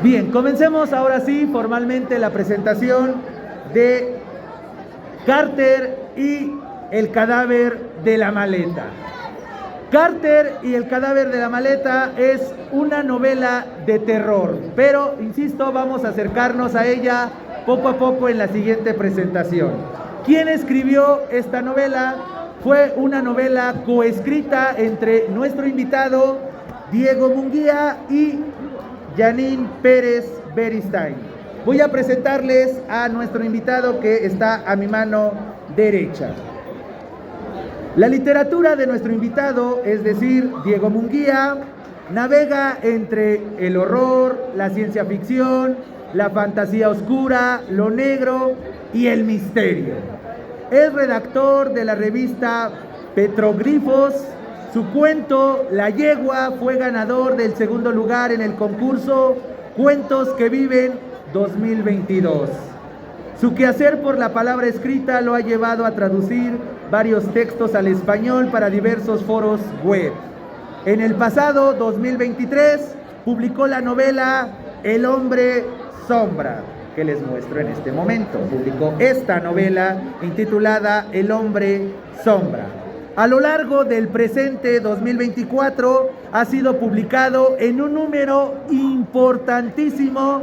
Bien, comencemos ahora sí formalmente la presentación de Carter y el cadáver de la maleta. Carter y el cadáver de la maleta es una novela de terror, pero, insisto, vamos a acercarnos a ella poco a poco en la siguiente presentación. ¿Quién escribió esta novela? Fue una novela coescrita entre nuestro invitado Diego Munguía y Janine Pérez Beristain. Voy a presentarles a nuestro invitado que está a mi mano derecha. La literatura de nuestro invitado, es decir, Diego Munguía, navega entre el horror, la ciencia ficción, la fantasía oscura, lo negro y el misterio. Es redactor de la revista Petroglifos. Su cuento, La Yegua, fue ganador del segundo lugar en el concurso Cuentos que Viven 2022. Su quehacer por la palabra escrita lo ha llevado a traducir varios textos al español para diversos foros web. En el pasado 2023 publicó la novela El Hombre Sombra, que les muestro en este momento. Publicó esta novela intitulada El Hombre Sombra. A lo largo del presente 2024 ha sido publicado en un número importantísimo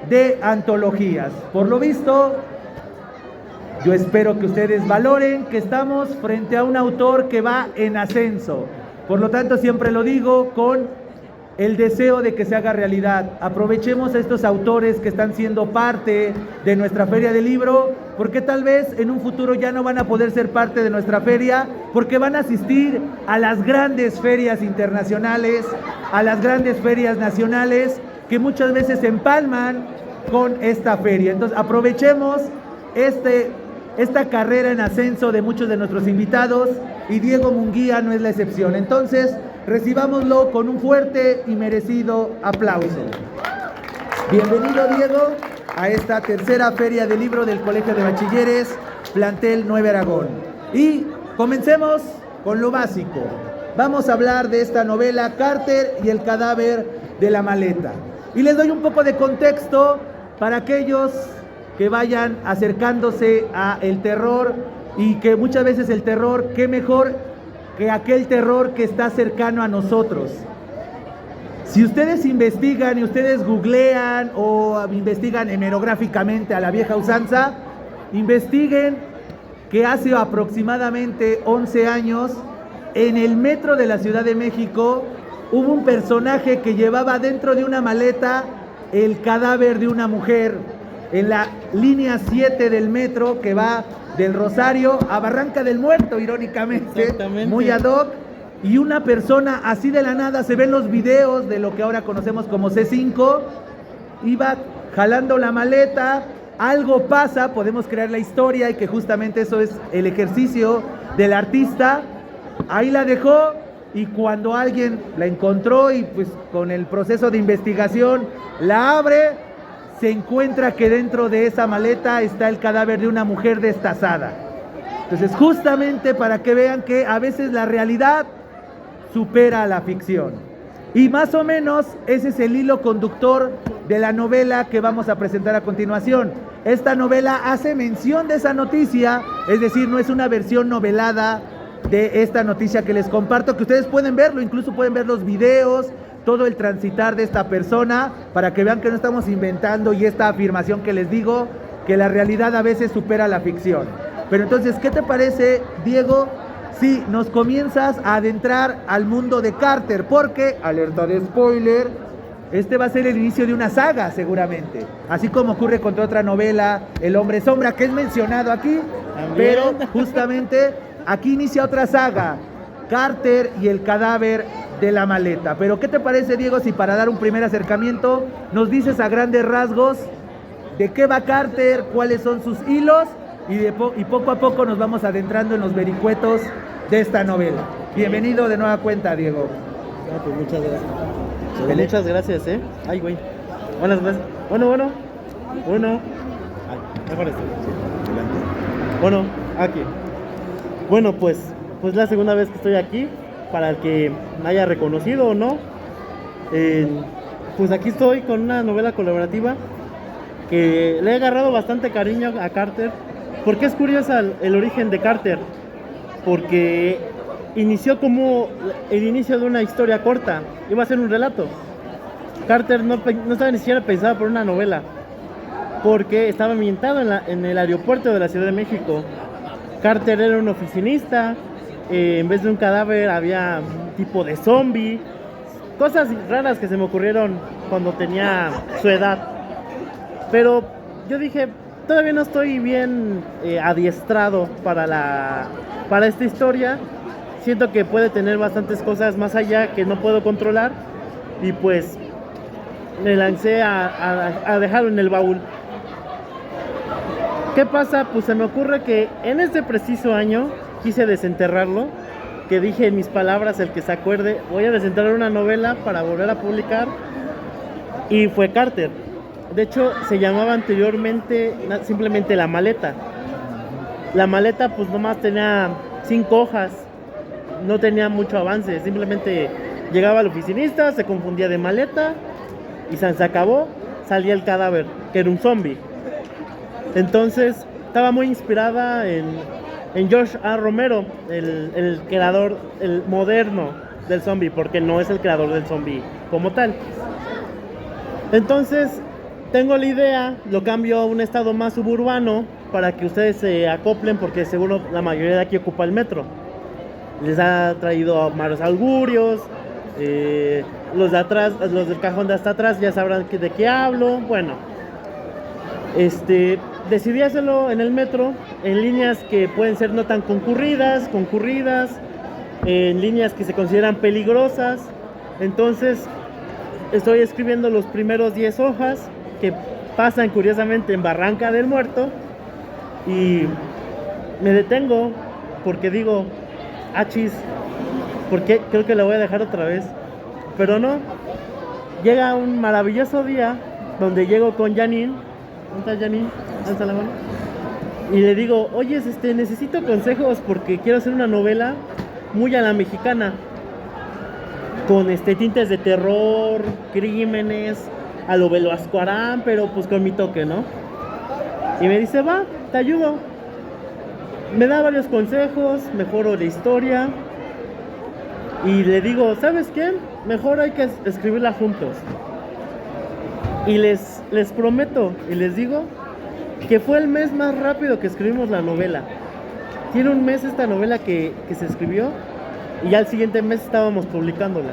de antologías. Por lo visto, yo espero que ustedes valoren que estamos frente a un autor que va en ascenso. Por lo tanto, siempre lo digo con el deseo de que se haga realidad. Aprovechemos a estos autores que están siendo parte de nuestra feria del libro, porque tal vez en un futuro ya no van a poder ser parte de nuestra feria, porque van a asistir a las grandes ferias internacionales, a las grandes ferias nacionales, que muchas veces se empalman con esta feria. Entonces aprovechemos esta carrera en ascenso de muchos de nuestros invitados, y Diego Munguía no es la excepción. Entonces, recibámoslo con un fuerte y merecido aplauso. Bienvenido, Diego, a esta tercera feria del libro del Colegio de Bachilleres, plantel 9 Aragón. Y comencemos con lo básico. Vamos a hablar de esta novela, Carter y el cadáver de la maleta. Y les doy un poco de contexto para aquellos que vayan acercándose a el terror, y que muchas veces el terror, qué mejor que aquel terror que está cercano a nosotros. Si ustedes investigan y ustedes googlean o investigan hemerográficamente a la vieja usanza, investiguen que hace aproximadamente 11 años en el metro de la Ciudad de México hubo un personaje que llevaba dentro de una maleta el cadáver de una mujer en la línea 7 del metro que va del Rosario a Barranca del Muerto, irónicamente, muy ad hoc. Y una persona así de la nada, se ven los videos de lo que ahora conocemos como C5, iba jalando la maleta, algo pasa, podemos crear la historia, y que justamente eso es el ejercicio del artista. Ahí la dejó, y cuando alguien la encontró y pues con el proceso de investigación la abre, se encuentra que dentro de esa maleta está el cadáver de una mujer destazada. Entonces, justamente para que vean que a veces la realidad supera a la ficción. Y más o menos ese es el hilo conductor de la novela que vamos a presentar a continuación. Esta novela hace mención de esa noticia, es decir, no es una versión novelada de esta noticia que les comparto, que ustedes pueden verlo, incluso pueden ver los videos, todo el transitar de esta persona, para que vean que no estamos inventando, y esta afirmación que les digo, que la realidad a veces supera la ficción. Pero entonces, ¿qué te parece, Diego, si nos comienzas a adentrar al mundo de Carter? Porque, alerta de spoiler, este va a ser el inicio de una saga seguramente, así como ocurre con otra novela, El Hombre Sombra, que es mencionado aquí. ¿También? Pero justamente aquí inicia otra saga, Carter y el cadáver de la maleta. Pero ¿qué te parece, Diego, si para dar un primer acercamiento nos dices a grandes rasgos de qué va Carter, cuáles son sus hilos, y poco a poco nos vamos adentrando en los vericuetos de esta novela? Bienvenido de nueva cuenta, Diego. Pues muchas gracias. Muchas gracias, Ay, güey. Buenas gracias. Bueno. Ay, mejor esto. Bueno, aquí. Bueno, pues la segunda vez que estoy aquí. Para el que me haya reconocido o no, pues aquí estoy con una novela colaborativa que le he agarrado bastante cariño a Carter, porque es curiosa el origen de Carter, porque inició como el inicio de una historia corta, iba a ser un relato. Carter no estaba ni siquiera pensado por una novela, porque estaba ambientado en el aeropuerto de la Ciudad de México. Carter era un oficinista, en vez de un cadáver había un tipo de zombie, cosas raras que se me ocurrieron cuando tenía su edad. Pero yo dije, todavía no estoy bien adiestrado para esta historia. Siento que puede tener bastantes cosas más allá que no puedo controlar. Y pues me lancé a dejarlo en el baúl. ¿Qué pasa? Pues se me ocurre que en este preciso año quise desenterrarlo. Que dije en mis palabras, el que se acuerde, voy a desenterrar una novela para volver a publicar. Y fue Carter. De hecho, se llamaba anteriormente simplemente La Maleta. La Maleta pues nomás tenía 5 hojas. No tenía mucho avance. Simplemente llegaba el oficinista, se confundía de maleta y se acabó. Salía el cadáver, que era un zombie. Entonces, estaba muy inspirada en George A. Romero, el creador, el moderno del zombie, porque no es el creador del zombie como tal. Entonces, tengo la idea, lo cambio a un estado más suburbano para que ustedes se acoplen, porque seguro la mayoría de aquí ocupa el metro. Les ha traído malos augurios, los de atrás, los del cajón de hasta atrás ya sabrán de qué hablo. Bueno, decidí hacerlo en el metro, en líneas que pueden ser no tan concurridas, en líneas que se consideran peligrosas. Entonces, estoy escribiendo los primeros 10 hojas que pasan curiosamente en Barranca del Muerto y me detengo porque digo, achis, porque creo que la voy a dejar otra vez, pero no. Llega un maravilloso día donde llego con Janine. ¿Dónde está Janine? Alza la mano. Y le digo, oye, necesito consejos porque quiero hacer una novela muy a la mexicana, con tintes de terror, crímenes, a lo Velasco Arán, pero pues con mi toque, ¿no? Y me dice, va, te ayudo. Me da varios consejos, mejoro la historia. Y le digo, ¿sabes qué? Mejor hay que escribirla juntos. Y les prometo y les digo que fue el mes más rápido que escribimos la novela. Tiene un mes esta novela que se escribió y ya el siguiente mes estábamos publicándola.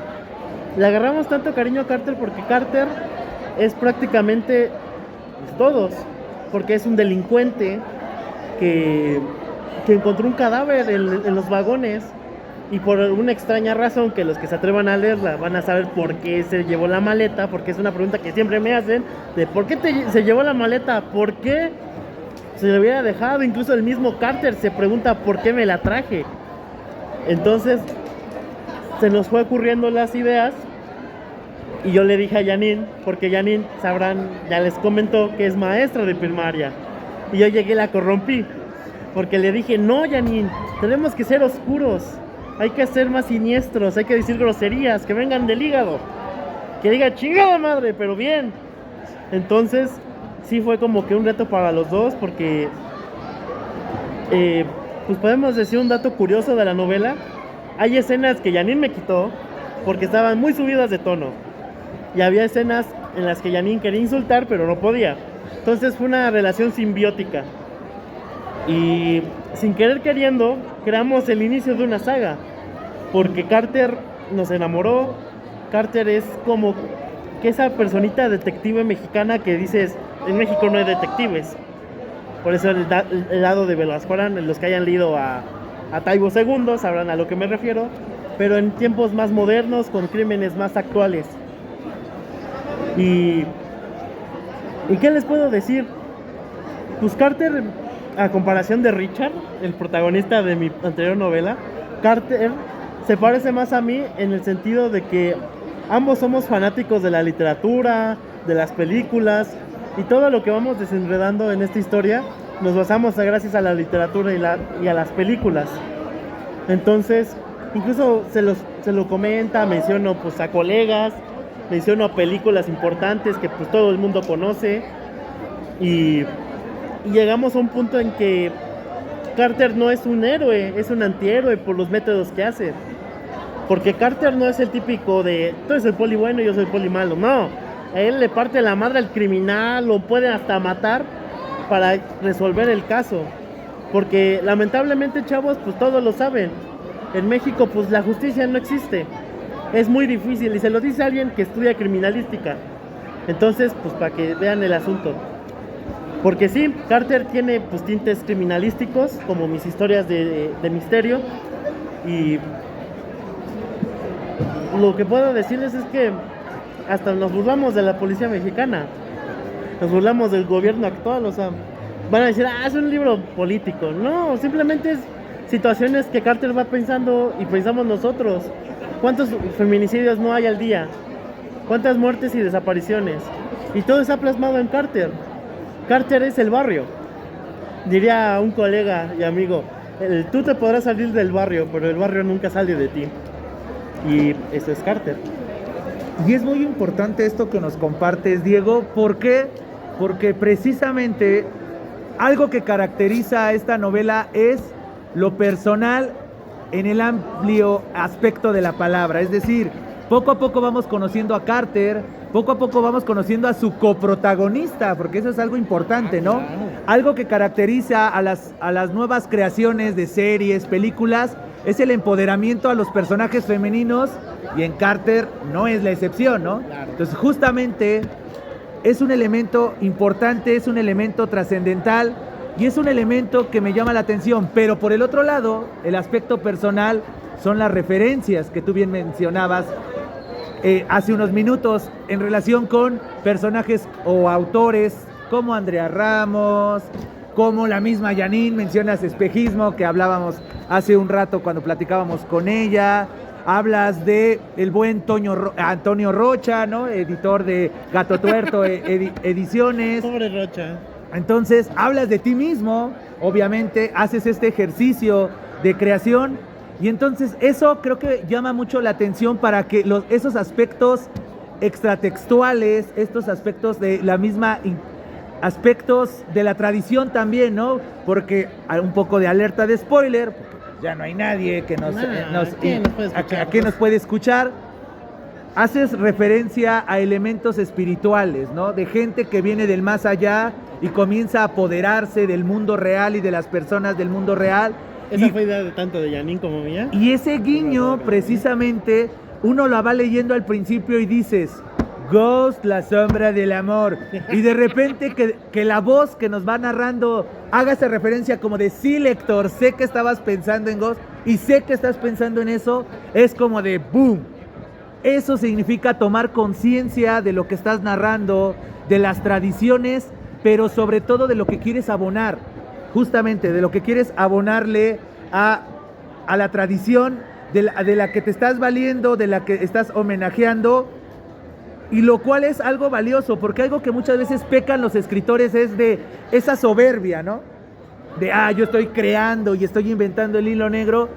Le agarramos tanto cariño a Carter porque Carter es prácticamente pues, todos, porque es un delincuente que encontró un cadáver en los vagones y por alguna extraña razón, que los que se atrevan a leerla van a saber por qué se llevó la maleta, porque es una pregunta que siempre me hacen, de por qué se llevó la maleta, por qué se le hubiera dejado. Incluso el mismo Carter se pregunta por qué me la traje. Entonces se nos fue ocurriendo las ideas y yo le dije a Janine, porque Janine, sabrán, ya les comentó que es maestra de primaria, y yo llegué y la corrompí, porque le dije, no Janine, tenemos que ser oscuros, hay que ser más siniestros, hay que decir groserías, que vengan del hígado, que diga chingada madre, pero bien. Entonces sí fue como que un reto para los dos, porque pues podemos decir un dato curioso de la novela. Hay escenas que Janine me quitó porque estaban muy subidas de tono, y había escenas en las que Janine quería insultar pero no podía. Entonces fue una relación simbiótica y sin querer queriendo creamos el inicio de una saga, porque Carter nos enamoró. Carter es como que esa personita detective mexicana que dices, en México no hay detectives. Por eso el lado de Velasco Arán, los que hayan leído a Taibo II sabrán a lo que me refiero, pero en tiempos más modernos, con crímenes más actuales. ¿Y qué les puedo decir? Pues Carter, a comparación de Richard, el protagonista de mi anterior novela, Carter se parece más a mí en el sentido de que ambos somos fanáticos de la literatura, de las películas, y todo lo que vamos desenredando en esta historia nos basamos gracias a la literatura y a las películas. Entonces, incluso se lo comenta, menciono pues a colegas, menciono películas importantes que pues todo el mundo conoce y llegamos a un punto en que Carter no es un héroe, es un antihéroe por los métodos que hace. Porque Carter no es el típico de tú eres el poli bueno y yo soy el poli malo, no. A él le parte la madre al criminal, lo puede hasta matar para resolver el caso. Porque lamentablemente, chavos, pues todos lo saben. En México pues la justicia no existe. Es muy difícil y se lo dice alguien que estudia criminalística. Entonces, pues para que vean el asunto. Porque sí, Carter tiene pues tintes criminalísticos, como mis historias de misterio. Y lo que puedo decirles es que hasta nos burlamos de la policía mexicana. Nos burlamos del gobierno actual, o sea, van a decir, es un libro político. No, simplemente es situaciones que Carter va pensando y pensamos nosotros. ¿Cuántos feminicidios no hay al día? ¿Cuántas muertes y desapariciones? Y todo está plasmado en Carter. Carter es el barrio. Diría un colega y amigo, tú te podrás salir del barrio, pero el barrio nunca sale de ti. Y eso es Carter. Y es muy importante esto que nos compartes, Diego. ¿Por qué? Porque precisamente algo que caracteriza a esta novela es lo personal en el amplio aspecto de la palabra. Es decir, poco a poco vamos conociendo a Carter, poco a poco vamos conociendo a su coprotagonista, porque eso es algo importante, ¿no? Claro. Algo que caracteriza a las nuevas creaciones de series, películas, es el empoderamiento a los personajes femeninos, y en Carter no es la excepción, ¿no? Claro. Entonces, justamente es un elemento importante, es un elemento trascendental y es un elemento que me llama la atención. Pero por el otro lado, el aspecto personal son las referencias que tú bien mencionabas hace unos minutos en relación con personajes o autores como Andrea Ramos, como la misma Janine. Mencionas espejismo, que hablábamos hace un rato cuando platicábamos con ella. Hablas de el buen Antonio Rocha, ¿no? Editor de Gato Tuerto Ediciones. Pobre Rocha. Entonces, hablas de ti mismo, obviamente, haces este ejercicio de creación, y entonces eso creo que llama mucho la atención para que esos aspectos extratextuales, estos aspectos de la misma aspectos de la tradición también, ¿no? Porque hay un poco de alerta de spoiler, ya no hay nadie que ¿quién nos puede escuchar? Haces referencia a elementos espirituales, ¿no? De gente que viene del más allá y comienza a apoderarse del mundo real y de las personas del mundo real. Esa fue idea de tanto de Janine como mía. Y ese guiño, precisamente, uno lo va leyendo al principio y dices, Ghost, la sombra del amor. Y de repente que la voz que nos va narrando haga esa referencia como de, sí, lector, sé que estabas pensando en Ghost y sé que estás pensando en eso, es como de boom. Eso significa tomar conciencia de lo que estás narrando, de las tradiciones, pero sobre todo de lo que quieres abonar, justamente de lo que quieres abonarle a la tradición de la que te estás valiendo, de la que estás homenajeando, y lo cual es algo valioso, porque algo que muchas veces pecan los escritores es de esa soberbia, ¿no? De, yo estoy creando y estoy inventando el hilo negro,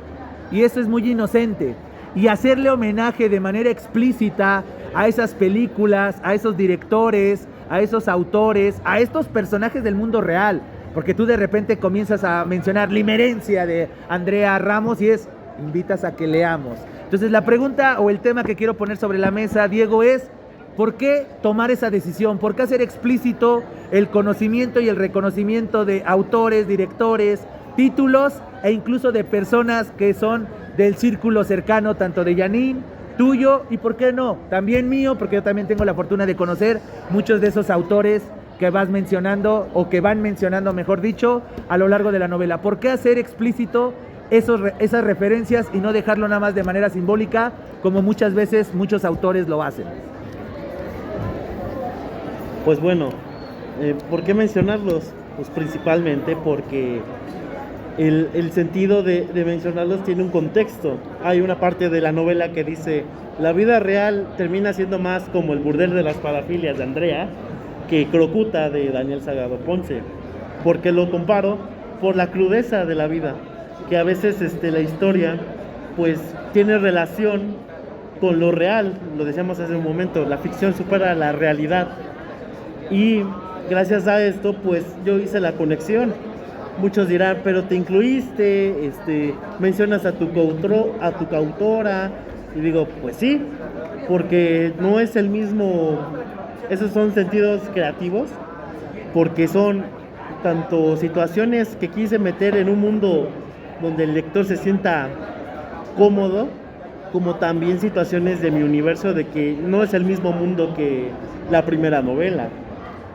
y eso es muy inocente. Y hacerle homenaje de manera explícita a esas películas, a esos directores, a esos autores, a estos personajes del mundo real, porque tú de repente comienzas a mencionar Limerencia de Andrea Ramos y invitas a que leamos. Entonces la pregunta o el tema que quiero poner sobre la mesa, Diego, es ¿por qué tomar esa decisión? ¿Por qué hacer explícito el conocimiento y el reconocimiento de autores, directores, títulos e incluso de personas que son del círculo cercano, tanto de Janine, tuyo y, ¿por qué no?, también mío, porque yo también tengo la fortuna de conocer muchos de esos autores que vas mencionando, o que van mencionando, mejor dicho, a lo largo de la novela? ¿Por qué hacer explícito esas referencias y no dejarlo nada más de manera simbólica, como muchas veces muchos autores lo hacen? Pues bueno, ¿por qué mencionarlos? Pues principalmente porque el sentido de mencionarlos tiene un contexto. Hay una parte de la novela que dice, la vida real termina siendo más como el burdel de las parafilias de Andrea que Crocuta de Daniel Salgado Ponce, porque lo comparo por la crudeza de la vida, que a veces la historia pues tiene relación con lo real. Lo decíamos hace un momento, la ficción supera la realidad. Y gracias a esto, pues yo hice la conexión. Muchos dirán, pero te incluiste, mencionas a tu coautora. Y digo, pues sí, porque no es el mismo, esos son sentidos creativos, porque son tanto situaciones que quise meter en un mundo donde el lector se sienta cómodo, como también situaciones de mi universo, de que no es el mismo mundo que la primera novela,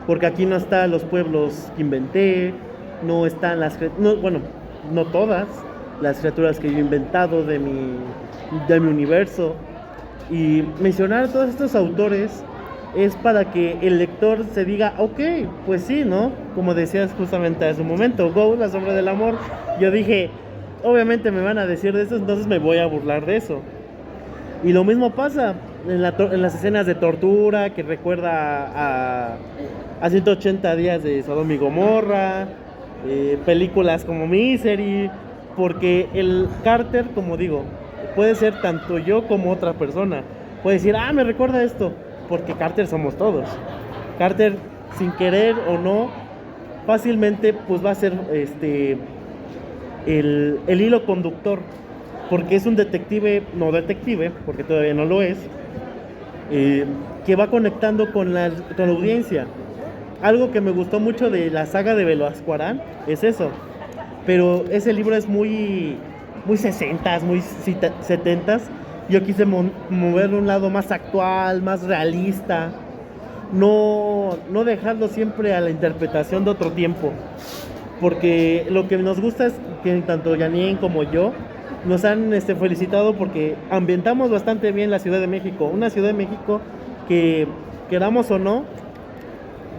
porque aquí no están los pueblos que inventé, no están no todas las criaturas que yo he inventado de mi universo. Y mencionar a todos estos autores es para que el lector se diga, ok, pues sí, ¿no? Como decías justamente hace un momento, Go, la sombra del amor. Yo dije, obviamente me van a decir de eso, entonces me voy a burlar de eso. Y lo mismo pasa en las escenas de tortura, que recuerda a 180 días de Sodoma y Gomorra, películas como Misery, porque el Carter, como digo, puede ser tanto yo como otra persona. Puede decir, me recuerda esto, porque Carter somos todos. Carter, sin querer o no, fácilmente pues va a ser el hilo conductor, porque es un no detective, porque todavía no lo es, que va conectando con la audiencia. Algo que me gustó mucho de la saga de Velasco Arán es eso, pero ese libro es muy 60s, muy 70s. Yo quise moverlo a un lado más actual, más realista, no dejarlo siempre a la interpretación de otro tiempo, porque lo que nos gusta es que tanto Janine como yo nos han felicitado porque ambientamos bastante bien la Ciudad de México, una Ciudad de México que, queramos o no,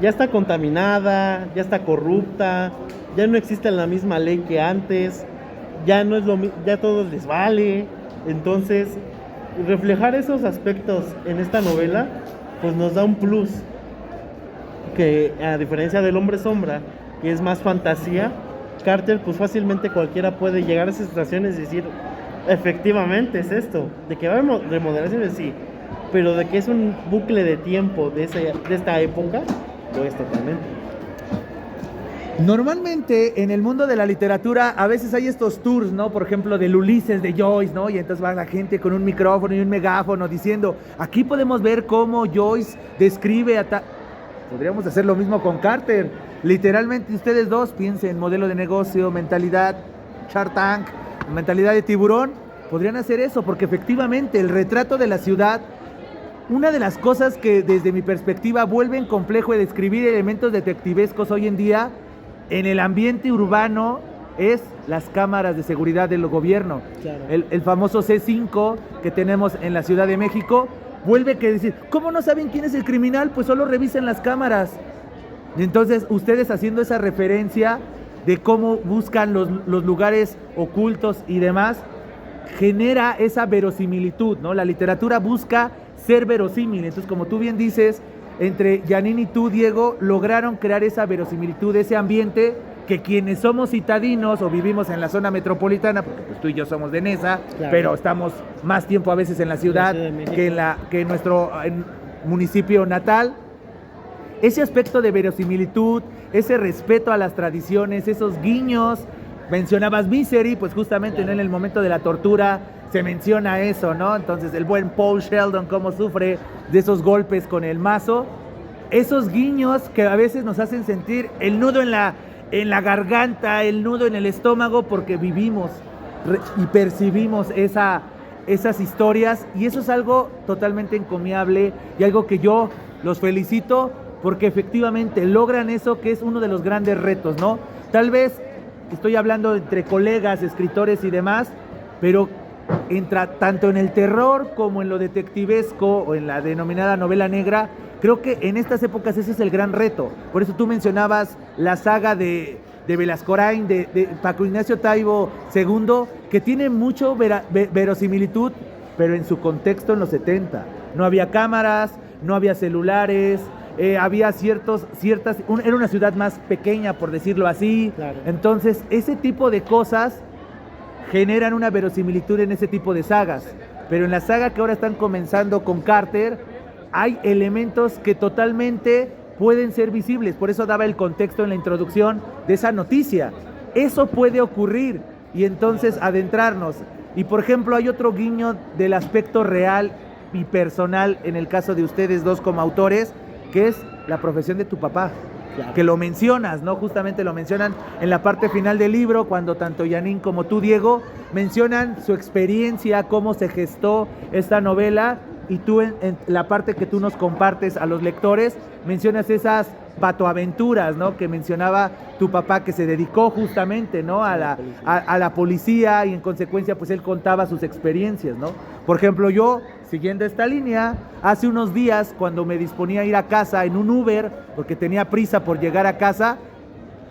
ya está contaminada, ya está corrupta, ya no existe la misma ley que antes, ya no es ya todo les vale. Entonces, reflejar esos aspectos en esta novela pues nos da un plus, que a diferencia del Hombre Sombra, que es más fantasía, Carter pues fácilmente cualquiera puede llegar a esas situaciones y decir, efectivamente es esto, de que va a remodelaciones, sí, pero de que es un bucle de tiempo de esta época, lo es totalmente. Normalmente en el mundo de la literatura a veces hay estos tours, ¿no? Por ejemplo, del Ulises de Joyce, ¿no? Y entonces va la gente con un micrófono y un megáfono diciendo, aquí podemos ver cómo Joyce describe Podríamos hacer lo mismo con Carter. Literalmente ustedes dos piensen, modelo de negocio, mentalidad Shark Tank, mentalidad de tiburón, podrían hacer eso, porque efectivamente el retrato de la ciudad, una de las cosas que desde mi perspectiva vuelven complejo el describir elementos detectivescos hoy en día en el ambiente urbano es las cámaras de seguridad del gobierno. Claro. El famoso C5 que tenemos en la Ciudad de México, vuelve que decir, ¿cómo no saben quién es el criminal? Pues solo revisen las cámaras. Y entonces ustedes haciendo esa referencia de cómo buscan los lugares ocultos y demás, genera esa verosimilitud, ¿no? La literatura busca ser verosímil. Entonces, como tú bien dices, entre Janine y tú, Diego, lograron crear esa verosimilitud, ese ambiente que quienes somos citadinos o vivimos en la zona metropolitana, porque pues tú y yo somos de Nesa, claro, pero estamos más tiempo a veces en la ciudad que en nuestro municipio natal, ese aspecto de verosimilitud, ese respeto a las tradiciones, esos guiños. Mencionabas Misery, pues justamente claro, en el momento de la tortura se menciona eso, ¿no? Entonces el buen Paul Sheldon, cómo sufre de esos golpes con el mazo, esos guiños que a veces nos hacen sentir el nudo en la garganta, el nudo en el estómago, porque vivimos y percibimos esas historias, y eso es algo totalmente encomiable y algo que yo los felicito, porque efectivamente logran eso, que es uno de los grandes retos, ¿no? Tal vez estoy hablando entre colegas, escritores y demás, pero tanto en el terror como en lo detectivesco o en la denominada novela negra, creo que en estas épocas ese es el gran reto. Por eso tú mencionabas la saga de Velasco Arán, de Paco Ignacio Taibo II, que tiene mucho verosimilitud, pero en su contexto en los 70. No había cámaras, no había celulares, había era una ciudad más pequeña, por decirlo así. Claro. Entonces, ese tipo de cosas generan una verosimilitud en ese tipo de sagas. pero en la saga que ahora están comenzando con Carter, hay elementos que totalmente pueden ser visibles. Por eso daba el contexto en la introducción de esa noticia. Eso puede ocurrir y entonces adentrarnos. Y por ejemplo, hay otro guiño del aspecto real y personal en el caso de ustedes dos como autores, que es la profesión de tu papá. Claro. Que lo mencionas, ¿no? Justamente lo mencionan en la parte final del libro, cuando tanto Yanin como tú, Diego, mencionan su experiencia, cómo se gestó esta novela, y tú en la parte que tú nos compartes a los lectores, mencionas esas patoaventuras, ¿no? Que mencionaba tu papá, que se dedicó justamente, ¿no? a la policía, y en consecuencia pues él contaba sus experiencias, ¿no? Por ejemplo, yo, siguiendo esta línea, hace unos días cuando me disponía a ir a casa en un Uber, porque tenía prisa por llegar a casa,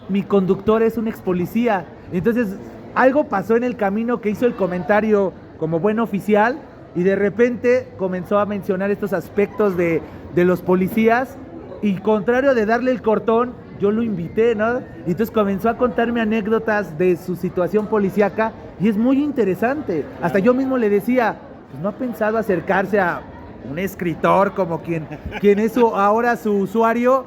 mi conductor es un ex policía. Entonces algo pasó en el camino que hizo el comentario como buen oficial, y de repente comenzó a mencionar estos aspectos de los policías, y contrario de darle el cortón, yo lo invité, ¿no? Y entonces comenzó a contarme anécdotas de su situación policíaca, y es muy interesante. Hasta yo mismo le decía, pues no ha pensado acercarse a un escritor como quien es ahora su usuario,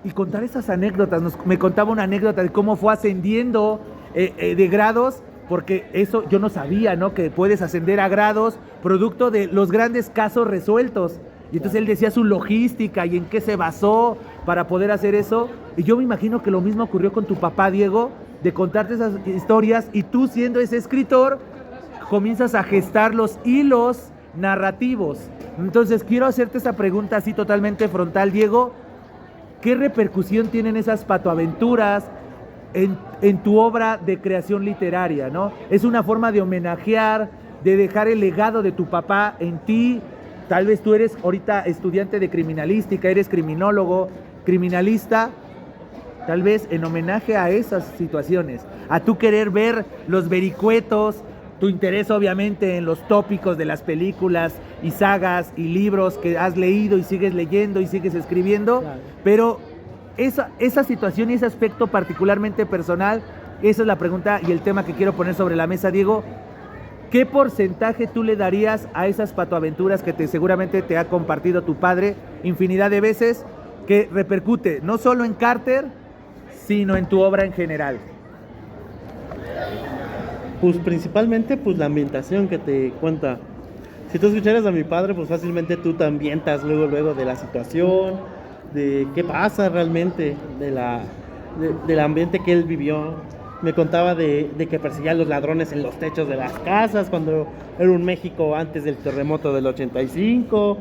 y contar esas anécdotas. Me contaba una anécdota de cómo fue ascendiendo de grados, porque eso yo no sabía, ¿no? Que puedes ascender a grados producto de los grandes casos resueltos. Y entonces él decía su logística y en qué se basó para poder hacer eso. Y yo me imagino que lo mismo ocurrió con tu papá, Diego, de contarte esas historias, y tú, siendo ese escritor, comienzas a gestar los hilos narrativos. Entonces quiero hacerte esa pregunta así totalmente frontal, Diego. ¿Qué repercusión tienen esas patoaventuras en tu obra de creación literaria, ¿no? Es una forma de homenajear, de dejar el legado de tu papá en ti. Tal vez tú eres ahorita estudiante de criminalística, eres criminólogo, criminalista, tal vez en homenaje a esas situaciones, a tú querer ver los vericuetos, tu interés obviamente en los tópicos de las películas y sagas y libros que has leído y sigues leyendo y sigues escribiendo, claro. Pero esa situación y ese aspecto particularmente personal, esa es la pregunta y el tema que quiero poner sobre la mesa, Diego. ¿Qué porcentaje tú le darías a esas patoaventuras que seguramente te ha compartido tu padre infinidad de veces, que repercute no solo en Carter, sino en tu obra en general? Pues principalmente pues la ambientación que te cuenta. Si tú escucharas a mi padre, pues fácilmente tú te ambientas luego de la situación, de qué pasa realmente, del ambiente que él vivió. Me contaba de que perseguía a los ladrones en los techos de las casas cuando era un México antes del terremoto del 85.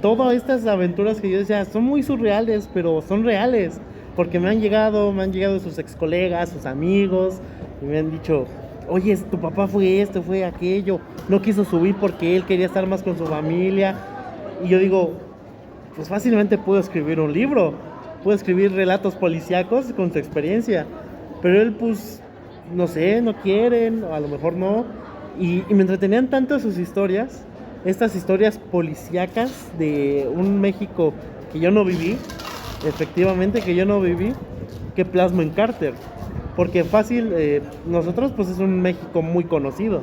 Todas estas aventuras que yo decía son muy surreales, pero son reales, porque me han llegado sus ex colegas, sus amigos, y me han dicho, oye, tu papá fue esto, fue aquello, no quiso subir porque él quería estar más con su familia. Y yo digo, pues fácilmente puedo escribir un libro, puedo escribir relatos policíacos con su experiencia, pero él pues, no sé, no quieren, o a lo mejor no, y me entretenían tanto sus historias, estas historias policíacas de un México que yo no viví, efectivamente que yo no viví, que plasmo en Carter, porque fácil, nosotros pues es un México muy conocido,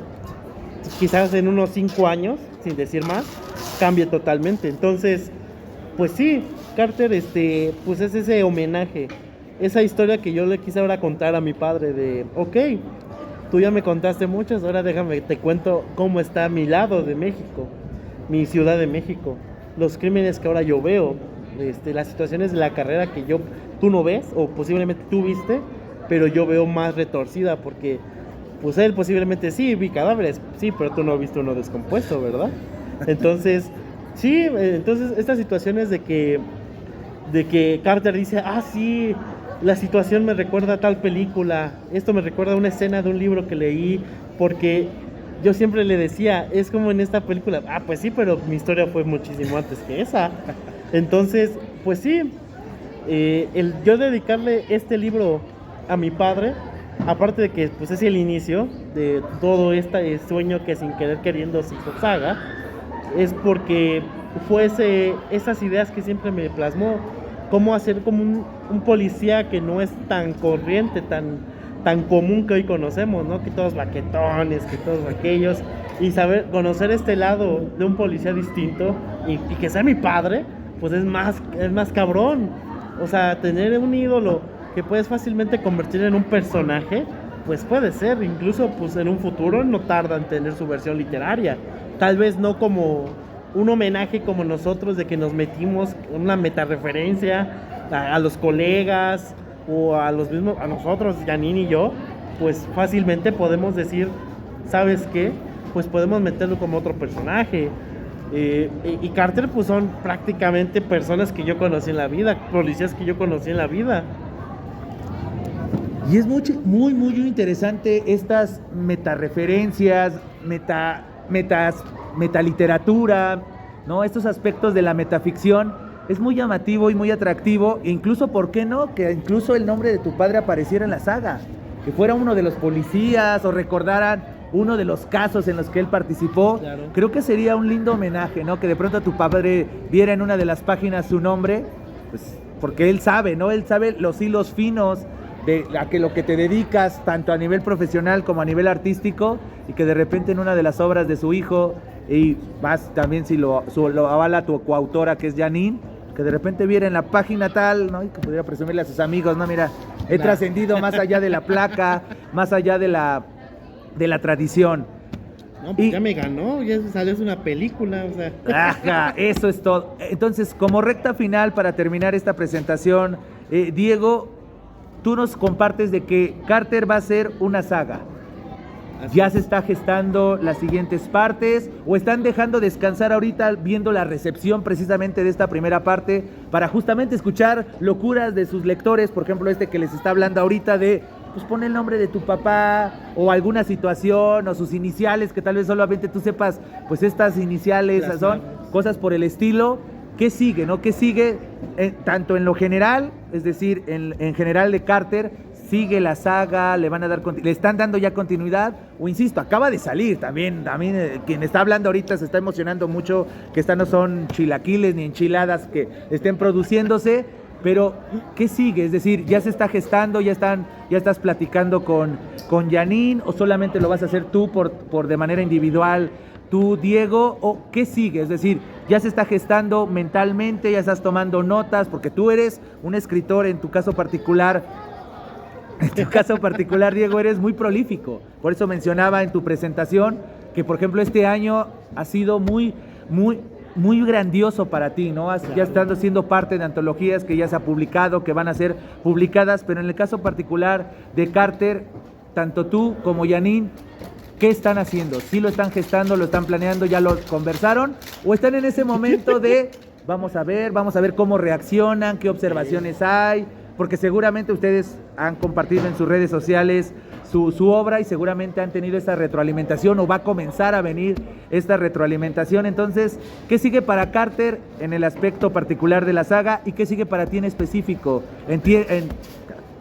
quizás en unos 5 años, sin decir más, cambie totalmente. Entonces, pues sí, Carter, pues es ese homenaje, esa historia que yo le quise ahora contar a mi padre de, ok, tú ya me contaste muchas, ahora déjame, te cuento cómo está mi lado de México, mi Ciudad de México, los crímenes que ahora yo veo, las situaciones de la carrera que tú no ves, o posiblemente tú viste, pero yo veo más retorcida, porque pues él posiblemente sí, vi cadáveres, sí, pero tú no viste uno descompuesto, ¿verdad? Entonces, sí, entonces estas situaciones de que Carter dice, sí, la situación me recuerda a tal película, esto me recuerda a una escena de un libro que leí, porque yo siempre le decía, es como en esta película, pues sí, pero mi historia fue muchísimo antes que esa. Entonces, pues sí, el yo dedicarle este libro a mi padre, aparte de que pues es el inicio de todo este sueño que sin querer queriendo se hizo saga, es porque fue esas ideas que siempre me plasmó, cómo hacer como un policía que no es tan corriente, tan común que hoy conocemos, ¿no? Que todos baquetones, que todos aquellos, Y saber, conocer este lado de un policía distinto y que sea mi padre, pues es más cabrón. O sea, tener un ídolo que puedes fácilmente convertir en un personaje, pues puede ser, incluso pues en un futuro no tarda en tener su versión literaria. Tal vez no como un homenaje como nosotros, de que nos metimos una metareferencia a los colegas o a los mismos, a nosotros, Janine y yo, pues fácilmente podemos decir, ¿sabes qué? Pues podemos meterlo como otro personaje. Y Carter pues son prácticamente personas que yo conocí en la vida, policías que yo conocí en la vida. Y es muy interesante estas metareferencias, metaliteratura, ¿no? Estos aspectos de la metaficción. Es muy llamativo y muy atractivo, e incluso, ¿por qué no? Que incluso el nombre de tu padre apareciera en la saga, que fuera uno de los policías o recordaran uno de los casos en los que él participó. Claro. Creo que sería un lindo homenaje, ¿no? Que de pronto tu padre viera en una de las páginas su nombre, pues porque él sabe, ¿no? Él sabe los hilos finos de lo que te dedicas, tanto a nivel profesional como a nivel artístico, y que de repente en una de las obras de su hijo, y más también si lo avala tu coautora, que es Janine, que de repente viera en la página tal, ¿no? Y que pudiera presumirle a sus amigos, no, mira, he trascendido más allá de la placa, más allá de la tradición. No, pues ya me ganó, ya salió una película, o sea. Ajá, eso es todo. Entonces, como recta final para terminar esta presentación, Diego, tú nos compartes de que Carter va a ser una saga. ¿Ya se está gestando las siguientes partes o están dejando descansar ahorita viendo la recepción precisamente de esta primera parte para justamente escuchar locuras de sus lectores? Por ejemplo, este que les está hablando ahorita de, pues pon el nombre de tu papá o alguna situación o sus iniciales, que tal vez solamente tú sepas, pues estas iniciales son cosas por el estilo. ¿Qué sigue, no? ¿Qué sigue tanto en lo general, es decir, en general de Carter? ¿Sigue la saga? ¿Le están dando ya continuidad? O insisto, acaba de salir también quien está hablando ahorita se está emocionando mucho, que estas no son chilaquiles ni enchiladas que estén produciéndose, pero ¿qué sigue? Es decir, ¿ya se está gestando? ¿Ya estás platicando con Janine? ¿O solamente lo vas a hacer tú por de manera individual, tú, Diego? ¿O qué sigue? Es decir, ¿ya se está gestando mentalmente? ¿Ya estás tomando notas? Porque tú eres un escritor, en tu caso particular, Diego, eres muy prolífico. Por eso mencionaba en tu presentación que, por ejemplo, este año ha sido muy grandioso para ti, ¿no? Ya estando siendo parte de antologías que ya se ha publicado, que van a ser publicadas, pero en el caso particular de Carter, tanto tú como Janine, ¿qué están haciendo? ¿Sí lo están gestando, lo están planeando, ya lo conversaron? ¿O están en ese momento de vamos a ver cómo reaccionan, qué observaciones hay? Porque seguramente ustedes han compartido en sus redes sociales su obra y seguramente han tenido esta retroalimentación o va a comenzar a venir esta retroalimentación. Entonces, ¿qué sigue para Carter en el aspecto particular de la saga y qué sigue para ti en específico?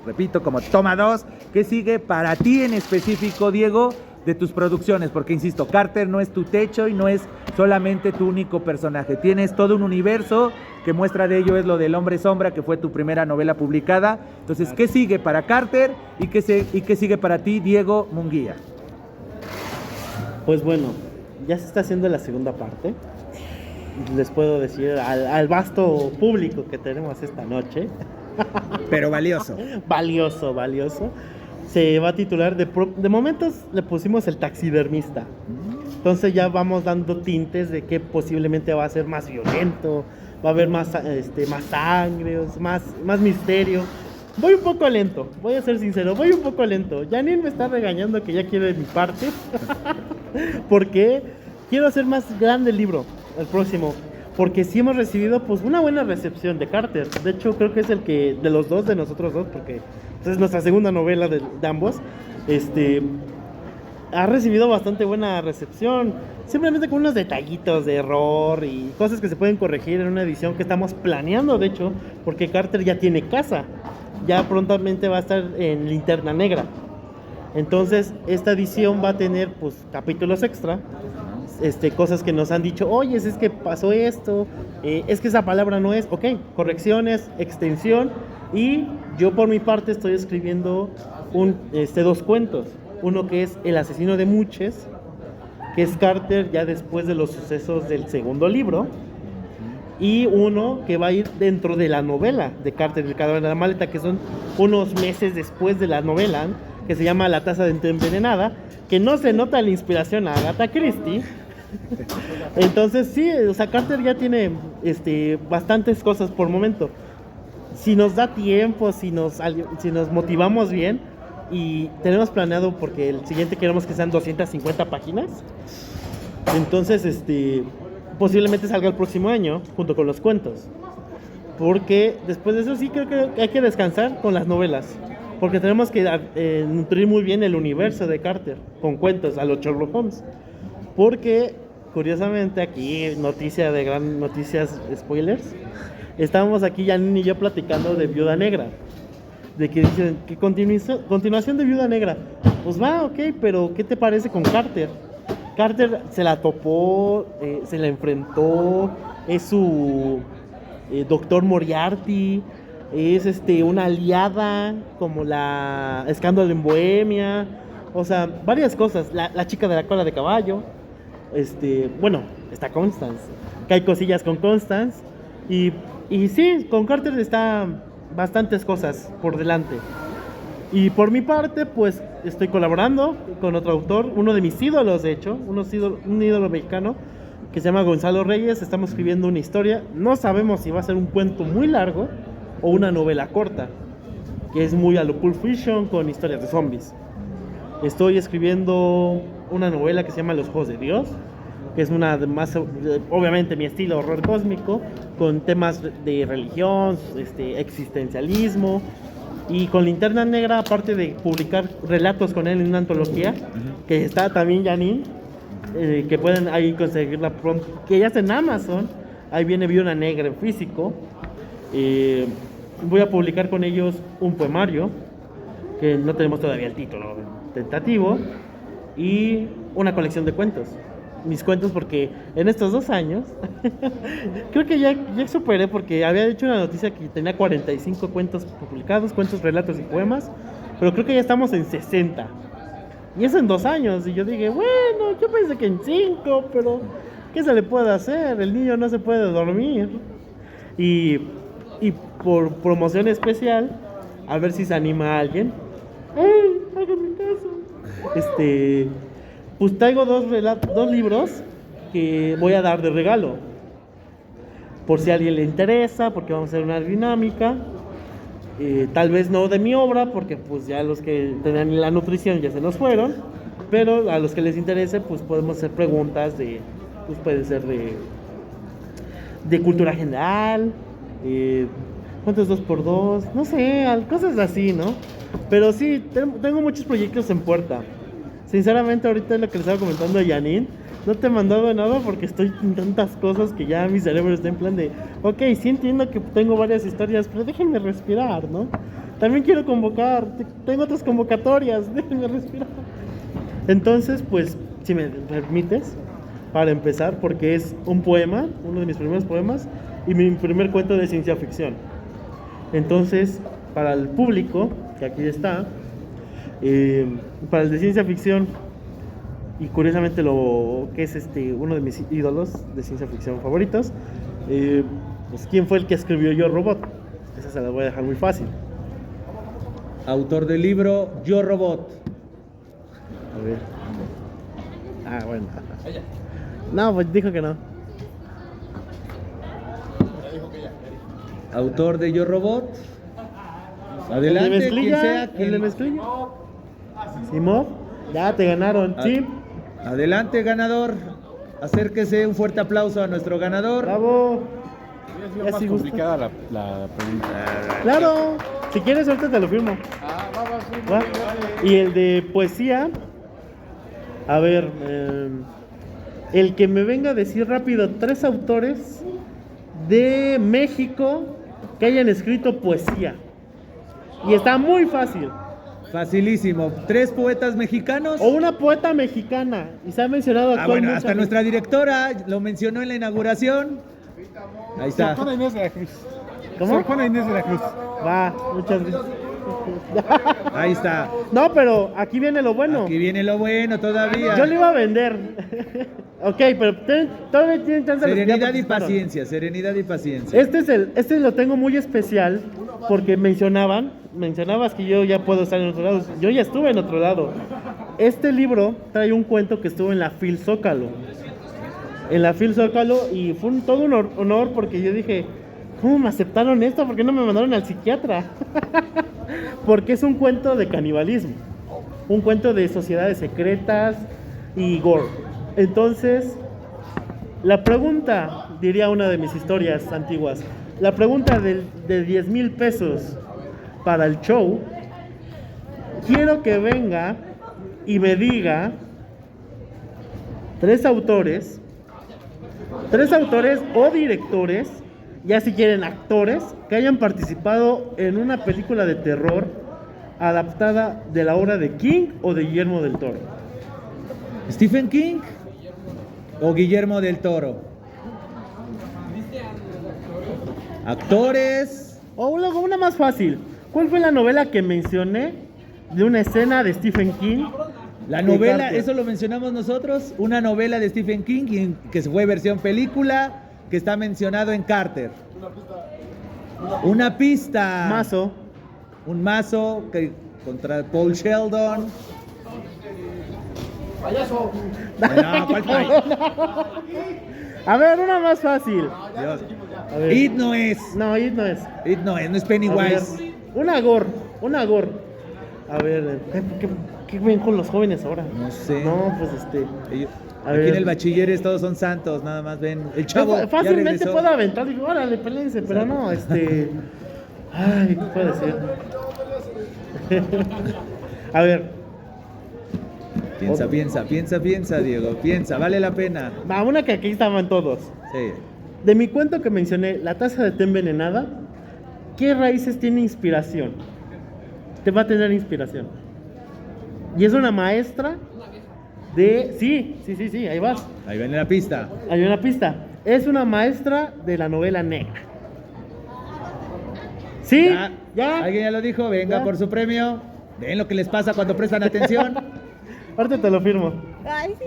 Repito, como toma dos, ¿qué sigue para ti en específico, Diego, de tus producciones? Porque insisto, Carter no es tu techo y no es solamente tu único personaje. Tienes todo un universo que muestra de ello es lo del Hombre Sombra, que fue tu primera novela publicada. Entonces, ¿qué sigue para Carter y qué sigue para ti, Diego Munguía? Pues bueno, ya se está haciendo la segunda parte. Les puedo decir al vasto público que tenemos esta noche. Pero valioso. Valioso. Se va a titular, de momentos le pusimos El Taxidermista. Entonces ya vamos dando tintes de que posiblemente va a ser más violento, va a haber más sangre, más misterio. Voy un poco lento, voy a ser sincero, voy un poco lento. Janine me está regañando que ya quiere de mi parte, porque quiero hacer más grande el libro, el próximo. Porque sí hemos recibido pues una buena recepción de Carter. De hecho, creo que es el que, de los dos, de nosotros dos, porque es nuestra segunda novela de ambos, ha recibido bastante buena recepción. Simplemente con unos detallitos de error y cosas que se pueden corregir en una edición que estamos planeando, de hecho, porque Carter ya tiene casa. Ya prontamente va a estar en Linterna Negra. Entonces, esta edición va a tener pues capítulos extra. Cosas que nos han dicho, oye, es que pasó esto, es que esa palabra no es, ok, correcciones, extensión, y yo por mi parte estoy escribiendo dos cuentos, uno que es El asesino de Muches, que es Carter ya después de los sucesos del segundo libro, y uno que va a ir dentro de la novela de Carter, el cadáver de la maleta, que son unos meses después de la novela, que se llama La taza de té envenenada, que no se nota la inspiración a Agatha Christie. Entonces sí, o sea, Carter ya tiene bastantes cosas por momento. Si nos da tiempo, si nos motivamos bien, y tenemos planeado, porque el siguiente queremos que sean 250 páginas, entonces posiblemente salga el próximo año junto con los cuentos, porque después de eso sí creo que hay que descansar con las novelas, porque tenemos que nutrir muy bien el universo de Carter con cuentos a los Sherlock Holmes, porque curiosamente aquí noticias spoilers, estábamos aquí Janine y yo platicando de Viuda Negra, de que dicen que continuación de Viuda Negra, pues va, ok, pero ¿qué te parece con Carter? Carter se la topó, se la enfrentó, es su doctor Moriarty, es una aliada como la Escándalo en Bohemia, o sea, varias cosas, la chica de la cola de caballo, bueno, está Constance, que hay cosillas con Constance, y sí, con Carter está bastantes cosas por delante. Y por mi parte, pues estoy colaborando con otro autor, uno de mis ídolos, de hecho, un ídolo mexicano que se llama Gonzalo Reyes. Estamos escribiendo una historia, no sabemos si va a ser un cuento muy largo o una novela corta, que es muy a lo Pulp Fiction con historias de zombies. Estoy escribiendo una novela que se llama Los Juegos de Dios, que es una más, obviamente mi estilo horror cósmico, con temas de religión, existencialismo, y con Linterna Negra, aparte de publicar relatos con él en una antología, que está también Janine, que pueden ahí conseguirla pronto, que ya está en Amazon. Ahí viene Viuda Negra en físico. Voy a publicar con ellos un poemario, que no tenemos todavía el título tentativo, y una colección de cuentos. Mis cuentos, porque en estos 2 años creo que ya superé, porque había hecho una noticia que tenía 45 cuentos publicados, cuentos, relatos y poemas, pero creo que ya estamos en 60, y eso en 2 años. Y yo dije, bueno, yo pensé que en 5, pero ¿qué se le puede hacer? El niño no se puede dormir. Y por promoción especial, a ver si se anima alguien. ¡Ey, háganme caso! Pues traigo 2 libros que voy a dar de regalo, por si a alguien le interesa, porque vamos a hacer una dinámica. Tal vez no de mi obra, porque pues ya los que tenían la nutrición ya se nos fueron, pero a los que les interese, pues podemos hacer preguntas pues puede ser de cultura general, ¿cuántos 2x2? No sé, cosas así, ¿no? Pero sí, tengo muchos proyectos en puerta. Sinceramente, ahorita es lo que les estaba comentando a Janine. No te he mandado nada porque estoy en tantas cosas que ya mi cerebro está en plan de, ok, sí entiendo que tengo varias historias, pero déjenme respirar, ¿no? También quiero convocar, tengo otras convocatorias, déjenme respirar. Entonces, pues, si me permites, para empezar, porque es un poema, uno de mis primeros poemas, y mi primer cuento de ciencia ficción. Entonces, para el público, que aquí está, para el de ciencia ficción, y curiosamente lo que es uno de mis ídolos de ciencia ficción favoritos, pues ¿quién fue el que escribió Yo Robot? Esa se la voy a dejar muy fácil. Autor del libro Yo Robot. A ver. Ah, bueno. No, pues dijo que no. Autor de Yo Robot. Adelante, ¿El de quien sea. ¿El de mezclilla? ¿Simón? Ya te ganaron, sí. Adelante, ganador. Acérquese, un fuerte aplauso a nuestro ganador. Bravo. Es más complicada la pregunta. Claro. Si quieres, ahorita te lo firmo. ¿Va? Y el de poesía. A ver, el que me venga a decir rápido 3 autores de México que hayan escrito poesía. Y está muy fácil. Facilísimo. 3 poetas mexicanos. O una poeta mexicana. Y se ha mencionado bueno, hasta nuestra directora lo mencionó en la inauguración. Ahí está. Sor Juana Inés de la Cruz. ¿Cómo? Sor Juana Inés de la Cruz. Va, muchas gracias. Ahí está. No, pero aquí viene lo bueno. Aquí viene lo bueno todavía. Yo le iba a vender. Ok, pero todavía tienen chance de los que ya Serenidad y participaron. paciencia, serenidad y paciencia. Este lo tengo muy especial porque mencionabas que yo ya puedo estar en otro lado. Yo ya estuve en otro lado. Este libro trae un cuento que estuvo en la Phil Zócalo. En la Phil Zócalo, y fue todo un honor porque yo dije, ¿cómo me aceptaron esto? ¿Por qué no me mandaron al psiquiatra? Porque es un cuento de canibalismo, un cuento de sociedades secretas y gore. Entonces, la pregunta, diría una de mis historias antiguas, la pregunta de 10,000 pesos para el show, quiero que venga y me diga tres autores o directores, ya si quieren actores, que hayan participado en una película de terror adaptada de la obra de King o de Guillermo del Toro. ¿Stephen King o Guillermo del Toro? Actores. O luego una más fácil. ¿Cuál fue la novela que mencioné de una escena de Stephen King? La de novela, Carter? eso lo mencionamos nosotros, una novela de Stephen King que fue versión película, que está mencionado en Carter. Una pista. Mazo. Un mazo contra Paul Sheldon. Payaso. No, ¿cuál payaso? A ver, una más fácil. Dios. A ver. It no es. No, It no es. It no es A ver, Pennywise. una gore. A ver, ¿qué ven con los jóvenes ahora? No sé. No, pues Ellos- A aquí ver. en el bachilleres todos son santos, nada más ven. El chavo ya fácilmente regresó. puedo aventar, digo, órale, peleense, pero no, Ay, ¿qué puede ser? A ver, Piensa, Diego. Piensa, vale la pena. va, una que aquí estaban todos. Sí. De mi cuento que mencioné, la taza de té envenenada, ¿qué raíces tiene inspiración? Te va a tener inspiración. Y es una maestra de... Sí, ahí vas. Ahí viene la pista. Hay una pista. Es una maestra de la novela negra. ¿Sí? ¿Ya? ¿Alguien ya lo dijo? Venga Ya. por su premio. Ven lo que les pasa cuando prestan atención. Ahorita te lo firmo. Ay, sí.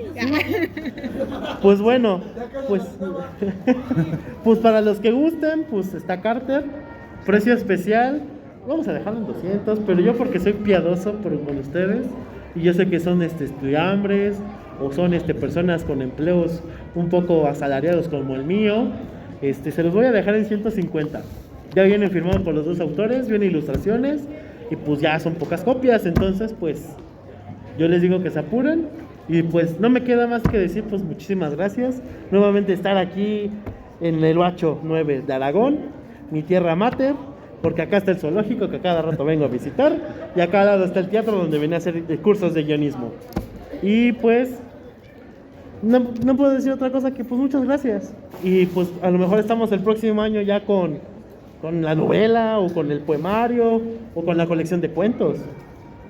Pues bueno, pues para los que gusten, pues está Carter, precio especial. Vamos a dejarlo en 200, pero yo porque soy piadoso con ustedes y yo sé que son estudiambres o son personas con empleos un poco asalariados como el mío, se los voy a dejar en 150. Ya vienen firmados por los dos autores, vienen ilustraciones y pues ya son pocas copias, entonces pues yo les digo que se apuren y pues no me queda más que decir pues muchísimas gracias. Nuevamente estar aquí en el Huacho 9 de Aragón, mi tierra mater, porque acá está el zoológico que a cada rato vengo a visitar y acá al lado está el teatro donde venía a hacer cursos de guionismo. Y pues no puedo decir otra cosa que pues muchas gracias. Y pues a lo mejor estamos el próximo año ya con la novela o con el poemario o con la colección de cuentos.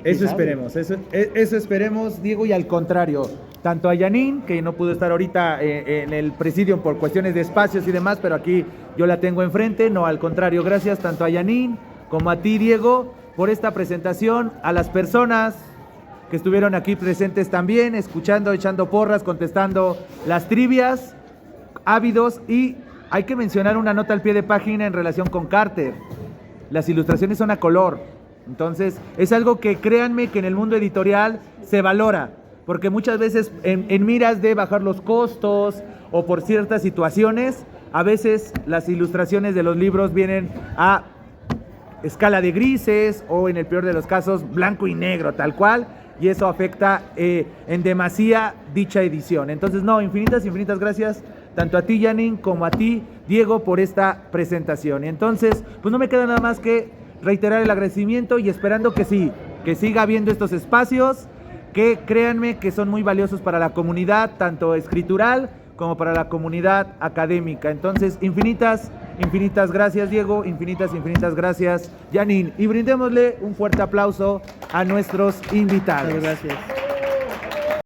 Eso ¿Quién sabe? esperemos, eso esperemos, Diego, y al contrario, tanto a Yanin, que no pudo estar ahorita en el presidium por cuestiones de espacios y demás, pero aquí yo la tengo enfrente, no, al contrario, gracias tanto a Yanin como a ti, Diego, por esta presentación, a las personas que estuvieron aquí presentes también, escuchando, echando porras, contestando las trivias, ávidos, y hay que mencionar una nota al pie de página en relación con Carter. Las ilustraciones son a color. Entonces, es algo que créanme que en el mundo editorial se valora, porque muchas veces en miras de bajar los costos o por ciertas situaciones, a veces las ilustraciones de los libros vienen a escala de grises o en el peor de los casos blanco y negro, tal cual, y eso afecta en demasía dicha edición. Entonces, no, infinitas gracias tanto a ti, Yanin, como a ti, Diego, por esta presentación. Y entonces, pues no me queda nada más que reiterar el agradecimiento y esperando que sí, que siga habiendo estos espacios que créanme que son muy valiosos para la comunidad, tanto escritural como para la comunidad académica. Entonces, infinitas gracias, Diego, infinitas gracias, Yanin, y brindémosle un fuerte aplauso a nuestros invitados. Muchas gracias.